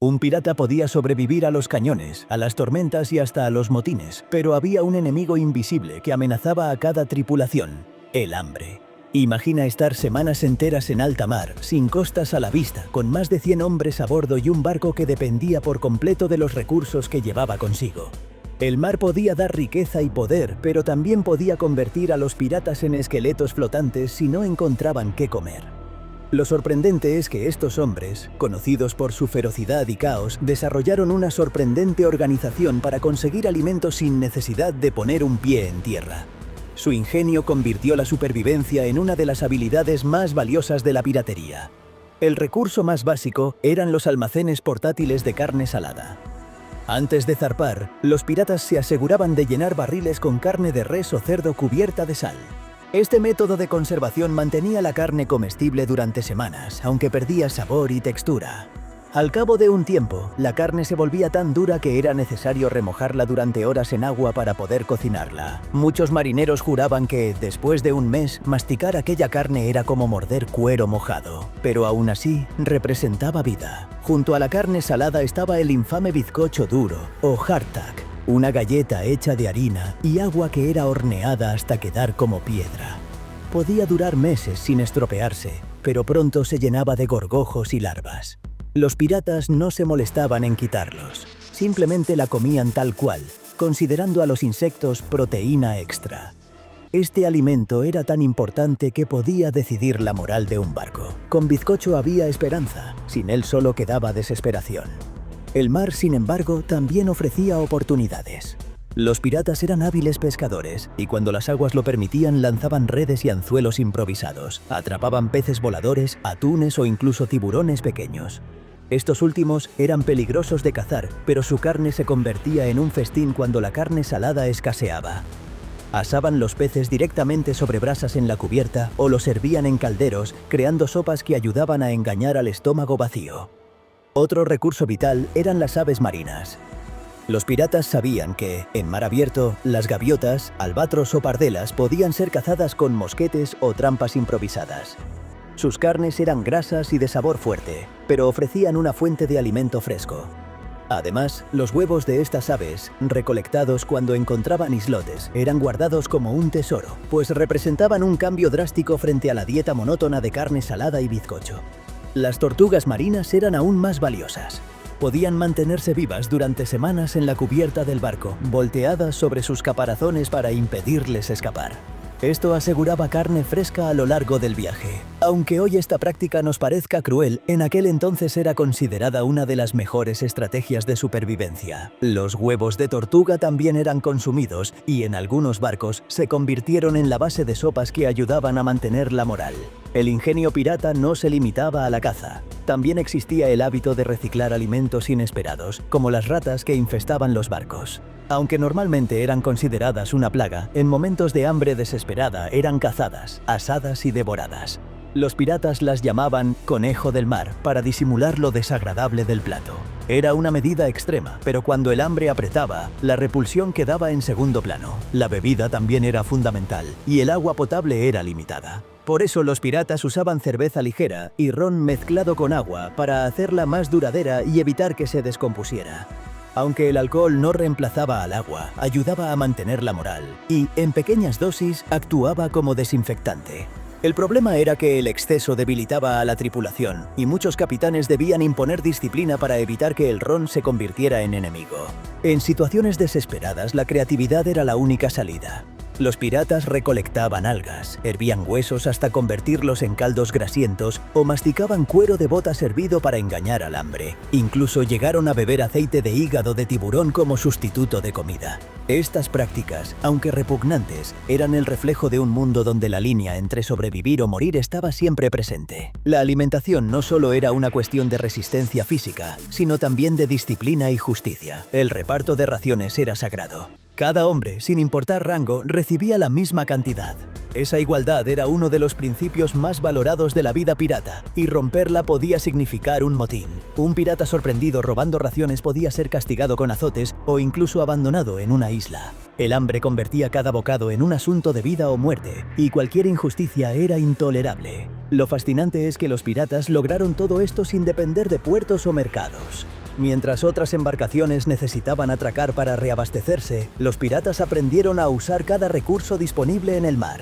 Un pirata podía sobrevivir a los cañones, a las tormentas y hasta a los motines, pero había un enemigo invisible que amenazaba a cada tripulación: el hambre. Imagina estar semanas enteras en alta mar, sin costas a la vista, con más de 100 hombres a bordo y un barco que dependía por completo de los recursos que llevaba consigo. El mar podía dar riqueza y poder, pero también podía convertir a los piratas en esqueletos flotantes si no encontraban qué comer. Lo sorprendente es que estos hombres, conocidos por su ferocidad y caos, desarrollaron una sorprendente organización para conseguir alimentos sin necesidad de poner un pie en tierra. Su ingenio convirtió la supervivencia en una de las habilidades más valiosas de la piratería. El recurso más básico eran los almacenes portátiles de carne salada. Antes de zarpar, los piratas se aseguraban de llenar barriles con carne de res o cerdo cubierta de sal. Este método de conservación mantenía la carne comestible durante semanas, aunque perdía sabor y textura. Al cabo de un tiempo, la carne se volvía tan dura que era necesario remojarla durante horas en agua para poder cocinarla. Muchos marineros juraban que, después de un mes, masticar aquella carne era como morder cuero mojado. Pero aún así, representaba vida. Junto a la carne salada estaba el infame bizcocho duro, o hardtack, una galleta hecha de harina y agua que era horneada hasta quedar como piedra. Podía durar meses sin estropearse, pero pronto se llenaba de gorgojos y larvas. Los piratas no se molestaban en quitarlos, simplemente la comían tal cual, considerando a los insectos proteína extra. Este alimento era tan importante que podía decidir la moral de un barco. Con bizcocho había esperanza, sin él solo quedaba desesperación. El mar, sin embargo, también ofrecía oportunidades. Los piratas eran hábiles pescadores y cuando las aguas lo permitían lanzaban redes y anzuelos improvisados, atrapaban peces voladores, atunes o incluso tiburones pequeños. Estos últimos eran peligrosos de cazar, pero su carne se convertía en un festín cuando la carne salada escaseaba. Asaban los peces directamente sobre brasas en la cubierta o los servían en calderos, creando sopas que ayudaban a engañar al estómago vacío. Otro recurso vital eran las aves marinas. Los piratas sabían que, en mar abierto, las gaviotas, albatros o pardelas podían ser cazadas con mosquetes o trampas improvisadas. Sus carnes eran grasas y de sabor fuerte, pero ofrecían una fuente de alimento fresco. Además, los huevos de estas aves, recolectados cuando encontraban islotes, eran guardados como un tesoro, pues representaban un cambio drástico frente a la dieta monótona de carne salada y bizcocho. Las tortugas marinas eran aún más valiosas. Podían mantenerse vivas durante semanas en la cubierta del barco, volteadas sobre sus caparazones para impedirles escapar. Esto aseguraba carne fresca a lo largo del viaje. Aunque hoy esta práctica nos parezca cruel, en aquel entonces era considerada una de las mejores estrategias de supervivencia. Los huevos de tortuga también eran consumidos y en algunos barcos se convirtieron en la base de sopas que ayudaban a mantener la moral. El ingenio pirata no se limitaba a la caza. También existía el hábito de reciclar alimentos inesperados, como las ratas que infestaban los barcos. Aunque normalmente eran consideradas una plaga, en momentos de hambre desesperada eran cazadas, asadas y devoradas. Los piratas las llamaban conejo del mar para disimular lo desagradable del plato. Era una medida extrema, pero cuando el hambre apretaba, la repulsión quedaba en segundo plano. La bebida también era fundamental y el agua potable era limitada. Por eso los piratas usaban cerveza ligera y ron mezclado con agua para hacerla más duradera y evitar que se descompusiera. Aunque el alcohol no reemplazaba al agua, ayudaba a mantener la moral y, en pequeñas dosis, actuaba como desinfectante. El problema era que el exceso debilitaba a la tripulación y muchos capitanes debían imponer disciplina para evitar que el ron se convirtiera en enemigo. En situaciones desesperadas, la creatividad era la única salida. Los piratas recolectaban algas, hervían huesos hasta convertirlos en caldos grasientos o masticaban cuero de bota servido para engañar al hambre. Incluso llegaron a beber aceite de hígado de tiburón como sustituto de comida. Estas prácticas, aunque repugnantes, eran el reflejo de un mundo donde la línea entre sobrevivir o morir estaba siempre presente. La alimentación no solo era una cuestión de resistencia física, sino también de disciplina y justicia. El reparto de raciones era sagrado. Cada hombre, sin importar rango, recibía la misma cantidad. Esa igualdad era uno de los principios más valorados de la vida pirata, y romperla podía significar un motín. Un pirata sorprendido robando raciones podía ser castigado con azotes o incluso abandonado en una isla. El hambre convertía cada bocado en un asunto de vida o muerte, y cualquier injusticia era intolerable. Lo fascinante es que los piratas lograron todo esto sin depender de puertos o mercados. Mientras otras embarcaciones necesitaban atracar para reabastecerse, los piratas aprendieron a usar cada recurso disponible en el mar.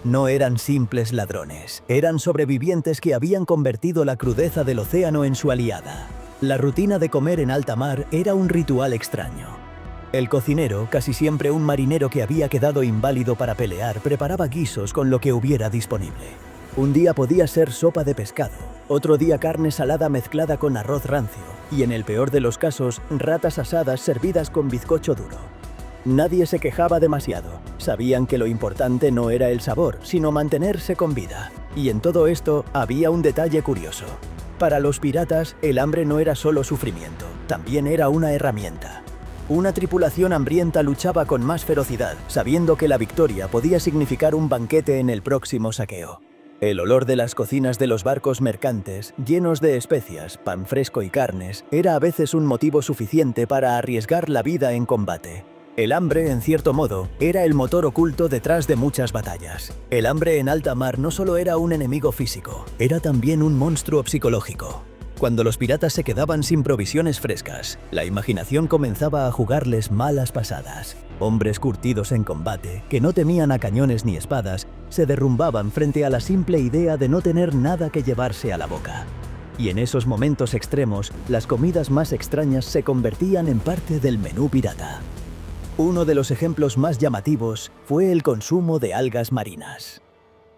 No eran simples ladrones, eran sobrevivientes que habían convertido la crudeza del océano en su aliada. La rutina de comer en alta mar era un ritual extraño. El cocinero, casi siempre un marinero que había quedado inválido para pelear, preparaba guisos con lo que hubiera disponible. Un día podía ser sopa de pescado, otro día carne salada mezclada con arroz rancio, y en el peor de los casos, ratas asadas servidas con bizcocho duro. Nadie se quejaba demasiado. Sabían que lo importante no era el sabor, sino mantenerse con vida. Y en todo esto había un detalle curioso. Para los piratas, el hambre no era solo sufrimiento, también era una herramienta. Una tripulación hambrienta luchaba con más ferocidad, sabiendo que la victoria podía significar un banquete en el próximo saqueo. El olor de las cocinas de los barcos mercantes, llenos de especias, pan fresco y carnes, era a veces un motivo suficiente para arriesgar la vida en combate. El hambre, en cierto modo, era el motor oculto detrás de muchas batallas. El hambre en alta mar no solo era un enemigo físico, era también un monstruo psicológico. Cuando los piratas se quedaban sin provisiones frescas, la imaginación comenzaba a jugarles malas pasadas. Hombres curtidos en combate, que no temían a cañones ni espadas, se derrumbaban frente a la simple idea de no tener nada que llevarse a la boca. Y en esos momentos extremos, las comidas más extrañas se convertían en parte del menú pirata. Uno de los ejemplos más llamativos fue el consumo de algas marinas.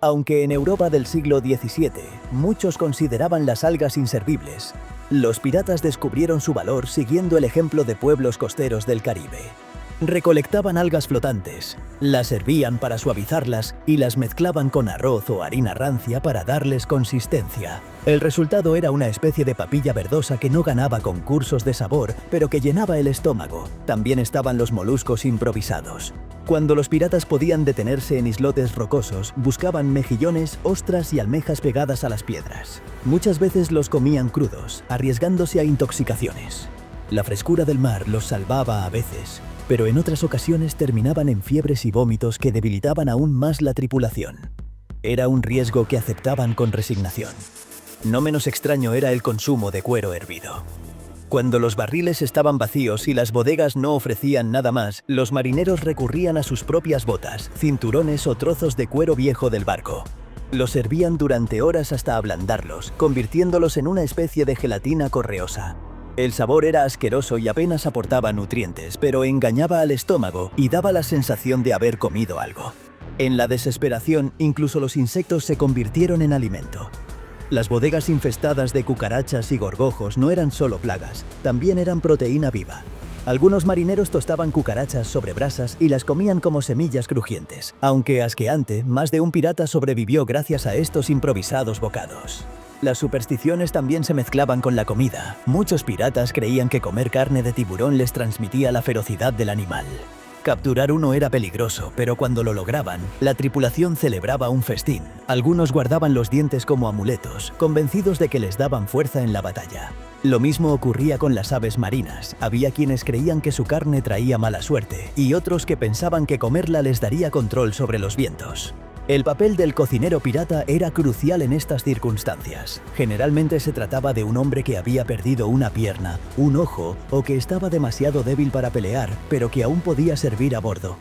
Aunque en Europa del siglo XVII muchos consideraban las algas inservibles, los piratas descubrieron su valor siguiendo el ejemplo de pueblos costeros del Caribe. Recolectaban algas flotantes, las hervían para suavizarlas y las mezclaban con arroz o harina rancia para darles consistencia. El resultado era una especie de papilla verdosa que no ganaba concursos de sabor, pero que llenaba el estómago. También estaban los moluscos improvisados. Cuando los piratas podían detenerse en islotes rocosos, buscaban mejillones, ostras y almejas pegadas a las piedras. Muchas veces los comían crudos, arriesgándose a intoxicaciones. La frescura del mar los salvaba a veces, pero en otras ocasiones terminaban en fiebres y vómitos que debilitaban aún más la tripulación. Era un riesgo que aceptaban con resignación. No menos extraño era el consumo de cuero hervido. Cuando los barriles estaban vacíos y las bodegas no ofrecían nada más, los marineros recurrían a sus propias botas, cinturones o trozos de cuero viejo del barco. Los hervían durante horas hasta ablandarlos, convirtiéndolos en una especie de gelatina correosa. El sabor era asqueroso y apenas aportaba nutrientes, pero engañaba al estómago y daba la sensación de haber comido algo. En la desesperación, incluso los insectos se convirtieron en alimento. Las bodegas infestadas de cucarachas y gorgojos no eran solo plagas, también eran proteína viva. Algunos marineros tostaban cucarachas sobre brasas y las comían como semillas crujientes. Aunque asqueante, más de un pirata sobrevivió gracias a estos improvisados bocados. Las supersticiones también se mezclaban con la comida. Muchos piratas creían que comer carne de tiburón les transmitía la ferocidad del animal. Capturar uno era peligroso, pero cuando lo lograban, la tripulación celebraba un festín. Algunos guardaban los dientes como amuletos, convencidos de que les daban fuerza en la batalla. Lo mismo ocurría con las aves marinas. Había quienes creían que su carne traía mala suerte, y otros que pensaban que comerla les daría control sobre los vientos. El papel del cocinero pirata era crucial en estas circunstancias. Generalmente se trataba de un hombre que había perdido una pierna, un ojo o que estaba demasiado débil para pelear, pero que aún podía servir a bordo.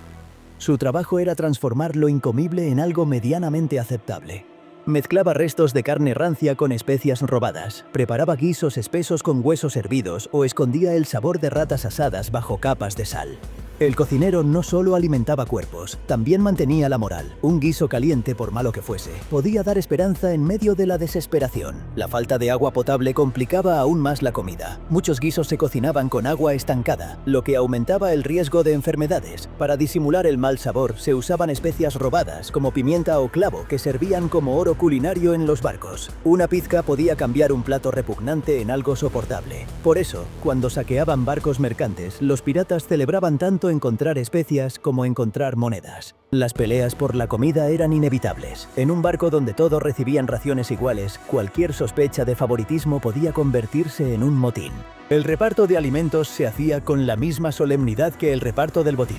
Su trabajo era transformar lo incomible en algo medianamente aceptable. Mezclaba restos de carne rancia con especias robadas, preparaba guisos espesos con huesos hervidos o escondía el sabor de ratas asadas bajo capas de sal. El cocinero no solo alimentaba cuerpos, también mantenía la moral. Un guiso caliente, por malo que fuese, podía dar esperanza en medio de la desesperación. La falta de agua potable complicaba aún más la comida. Muchos guisos se cocinaban con agua estancada, lo que aumentaba el riesgo de enfermedades. Para disimular el mal sabor, se usaban especias robadas, como pimienta o clavo, que servían como oro culinario en los barcos. Una pizca podía cambiar un plato repugnante en algo soportable. Por eso, cuando saqueaban barcos mercantes, los piratas celebraban tanto encontrar especias como encontrar monedas. Las peleas por la comida eran inevitables. En un barco donde todos recibían raciones iguales, cualquier sospecha de favoritismo podía convertirse en un motín. El reparto de alimentos se hacía con la misma solemnidad que el reparto del botín.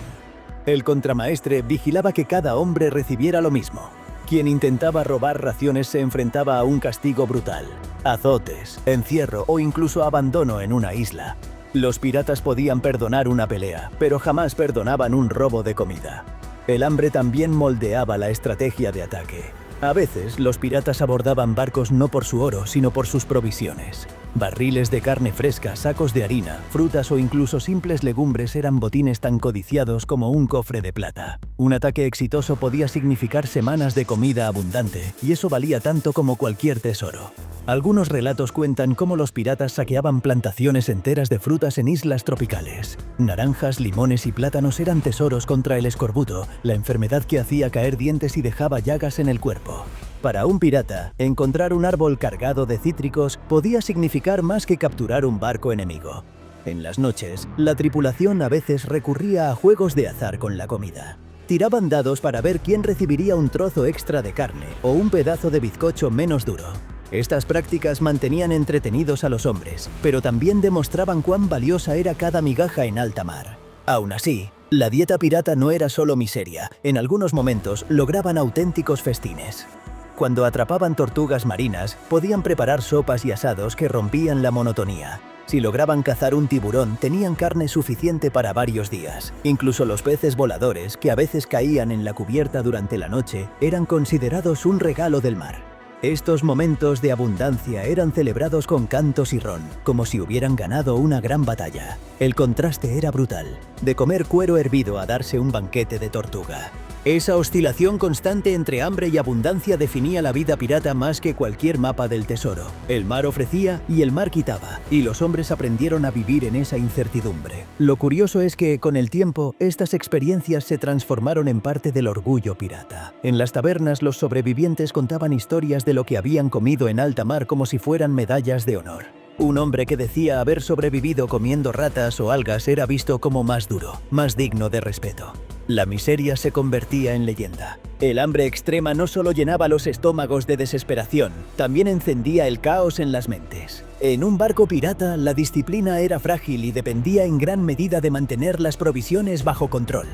El contramaestre vigilaba que cada hombre recibiera lo mismo. Quien intentaba robar raciones se enfrentaba a un castigo brutal: azotes, encierro o incluso abandono en una isla. Los piratas podían perdonar una pelea, pero jamás perdonaban un robo de comida. El hambre también moldeaba la estrategia de ataque. A veces, los piratas abordaban barcos no por su oro, sino por sus provisiones. Barriles de carne fresca, sacos de harina, frutas o incluso simples legumbres eran botines tan codiciados como un cofre de plata. Un ataque exitoso podía significar semanas de comida abundante, y eso valía tanto como cualquier tesoro. Algunos relatos cuentan cómo los piratas saqueaban plantaciones enteras de frutas en islas tropicales. Naranjas, limones y plátanos eran tesoros contra el escorbuto, la enfermedad que hacía caer dientes y dejaba llagas en el cuerpo. Para un pirata, encontrar un árbol cargado de cítricos podía significar más que capturar un barco enemigo. En las noches, la tripulación a veces recurría a juegos de azar con la comida. Tiraban dados para ver quién recibiría un trozo extra de carne o un pedazo de bizcocho menos duro. Estas prácticas mantenían entretenidos a los hombres, pero también demostraban cuán valiosa era cada migaja en alta mar. Aún así, la dieta pirata no era solo miseria, en algunos momentos lograban auténticos festines. Cuando atrapaban tortugas marinas, podían preparar sopas y asados que rompían la monotonía. Si lograban cazar un tiburón, tenían carne suficiente para varios días. Incluso los peces voladores, que a veces caían en la cubierta durante la noche, eran considerados un regalo del mar. Estos momentos de abundancia eran celebrados con cantos y ron, como si hubieran ganado una gran batalla. El contraste era brutal, de comer cuero hervido a darse un banquete de tortuga. Esa oscilación constante entre hambre y abundancia definía la vida pirata más que cualquier mapa del tesoro. El mar ofrecía y el mar quitaba, y los hombres aprendieron a vivir en esa incertidumbre. Lo curioso es que, con el tiempo, estas experiencias se transformaron en parte del orgullo pirata. En las tabernas, los sobrevivientes contaban historias de lo que habían comido en alta mar como si fueran medallas de honor. Un hombre que decía haber sobrevivido comiendo ratas o algas era visto como más duro, más digno de respeto. La miseria se convertía en leyenda. El hambre extrema no solo llenaba los estómagos de desesperación, también encendía el caos en las mentes. En un barco pirata, la disciplina era frágil y dependía en gran medida de mantener las provisiones bajo control.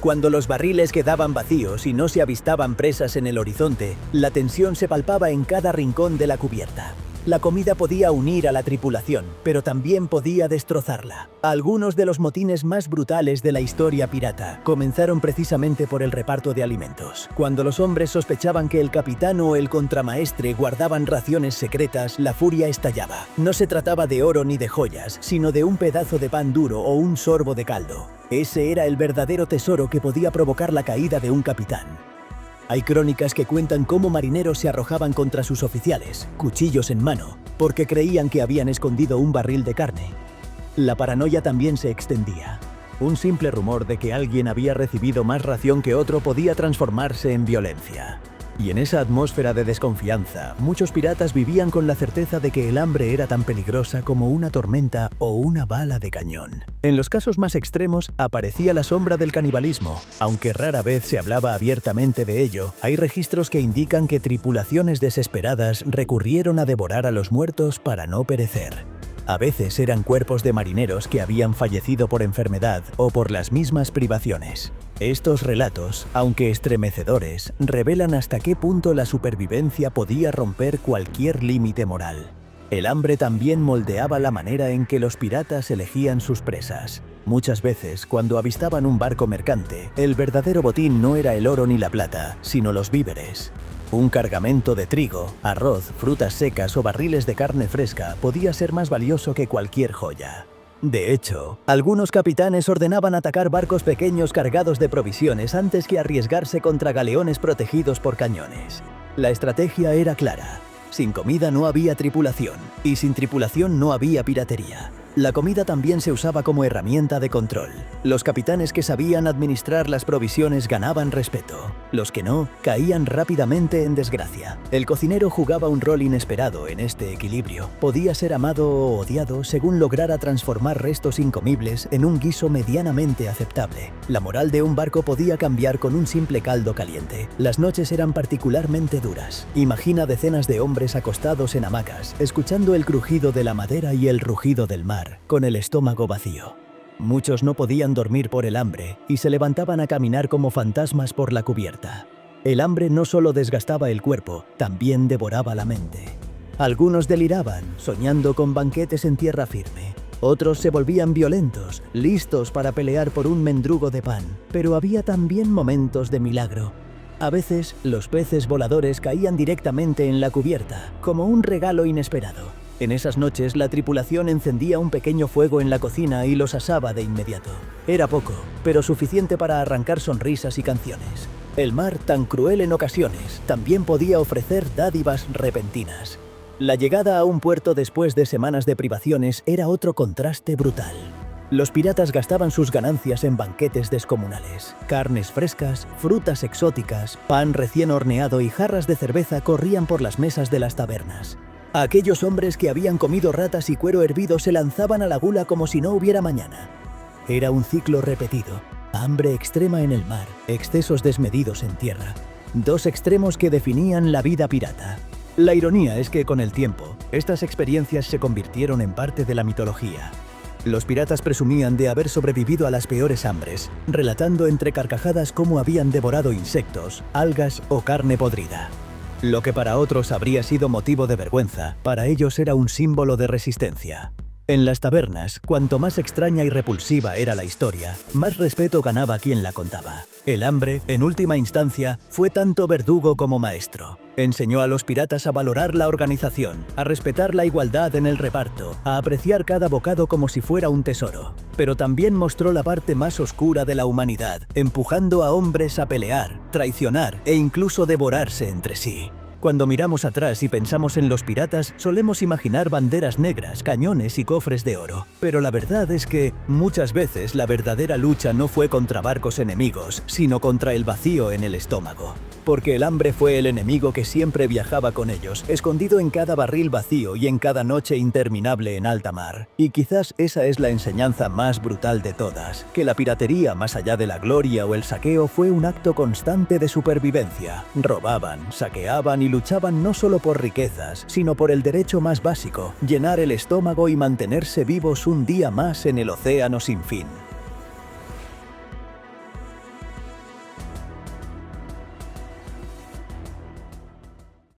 Cuando los barriles quedaban vacíos y no se avistaban presas en el horizonte, la tensión se palpaba en cada rincón de la cubierta. La comida podía unir a la tripulación, pero también podía destrozarla. Algunos de los motines más brutales de la historia pirata comenzaron precisamente por el reparto de alimentos. Cuando los hombres sospechaban que el capitán o el contramaestre guardaban raciones secretas, la furia estallaba. No se trataba de oro ni de joyas, sino de un pedazo de pan duro o un sorbo de caldo. Ese era el verdadero tesoro que podía provocar la caída de un capitán. Hay crónicas que cuentan cómo marineros se arrojaban contra sus oficiales, cuchillos en mano, porque creían que habían escondido un barril de carne. La paranoia también se extendía. Un simple rumor de que alguien había recibido más ración que otro podía transformarse en violencia. Y en esa atmósfera de desconfianza, muchos piratas vivían con la certeza de que el hambre era tan peligrosa como una tormenta o una bala de cañón. En los casos más extremos, aparecía la sombra del canibalismo. Aunque rara vez se hablaba abiertamente de ello, hay registros que indican que tripulaciones desesperadas recurrieron a devorar a los muertos para no perecer. A veces eran cuerpos de marineros que habían fallecido por enfermedad o por las mismas privaciones. Estos relatos, aunque estremecedores, revelan hasta qué punto la supervivencia podía romper cualquier límite moral. El hambre también moldeaba la manera en que los piratas elegían sus presas. Muchas veces, cuando avistaban un barco mercante, el verdadero botín no era el oro ni la plata, sino los víveres. Un cargamento de trigo, arroz, frutas secas o barriles de carne fresca podía ser más valioso que cualquier joya. De hecho, algunos capitanes ordenaban atacar barcos pequeños cargados de provisiones antes que arriesgarse contra galeones protegidos por cañones. La estrategia era clara. Sin comida no había tripulación, y sin tripulación no había piratería. La comida también se usaba como herramienta de control. Los capitanes que sabían administrar las provisiones ganaban respeto. Los que no, caían rápidamente en desgracia. El cocinero jugaba un rol inesperado en este equilibrio. Podía ser amado o odiado según lograra transformar restos incomibles en un guiso medianamente aceptable. La moral de un barco podía cambiar con un simple caldo caliente. Las noches eran particularmente duras. Imagina decenas de hombres acostados en hamacas, escuchando el crujido de la madera y el rugido del mar, con el estómago vacío. Muchos no podían dormir por el hambre y se levantaban a caminar como fantasmas por la cubierta. El hambre no solo desgastaba el cuerpo, también devoraba la mente. Algunos deliraban, soñando con banquetes en tierra firme. Otros se volvían violentos, listos para pelear por un mendrugo de pan. Pero había también momentos de milagro. A veces, los peces voladores caían directamente en la cubierta, como un regalo inesperado. En esas noches, la tripulación encendía un pequeño fuego en la cocina y los asaba de inmediato. Era poco, pero suficiente para arrancar sonrisas y canciones. El mar, tan cruel en ocasiones, también podía ofrecer dádivas repentinas. La llegada a un puerto después de semanas de privaciones era otro contraste brutal. Los piratas gastaban sus ganancias en banquetes descomunales. Carnes frescas, frutas exóticas, pan recién horneado y jarras de cerveza corrían por las mesas de las tabernas. Aquellos hombres que habían comido ratas y cuero hervido se lanzaban a la gula como si no hubiera mañana. Era un ciclo repetido. Hambre extrema en el mar, excesos desmedidos en tierra. Dos extremos que definían la vida pirata. La ironía es que con el tiempo, estas experiencias se convirtieron en parte de la mitología. Los piratas presumían de haber sobrevivido a las peores hambres, relatando entre carcajadas cómo habían devorado insectos, algas o carne podrida. Lo que para otros habría sido motivo de vergüenza, para ellos era un símbolo de resistencia. En las tabernas, cuanto más extraña y repulsiva era la historia, más respeto ganaba quien la contaba. El hambre, en última instancia, fue tanto verdugo como maestro. Enseñó a los piratas a valorar la organización, a respetar la igualdad en el reparto, a apreciar cada bocado como si fuera un tesoro. Pero también mostró la parte más oscura de la humanidad, empujando a hombres a pelear, traicionar e incluso devorarse entre sí. Cuando miramos atrás y pensamos en los piratas, solemos imaginar banderas negras, cañones y cofres de oro. Pero la verdad es que, muchas veces, la verdadera lucha no fue contra barcos enemigos, sino contra el vacío en el estómago. Porque el hambre fue el enemigo que siempre viajaba con ellos, escondido en cada barril vacío y en cada noche interminable en alta mar. Y quizás esa es la enseñanza más brutal de todas, que la piratería, más allá de la gloria o el saqueo, fue un acto constante de supervivencia. Robaban, saqueaban y luchaban no solo por riquezas, sino por el derecho más básico, llenar el estómago y mantenerse vivos un día más en el océano sin fin.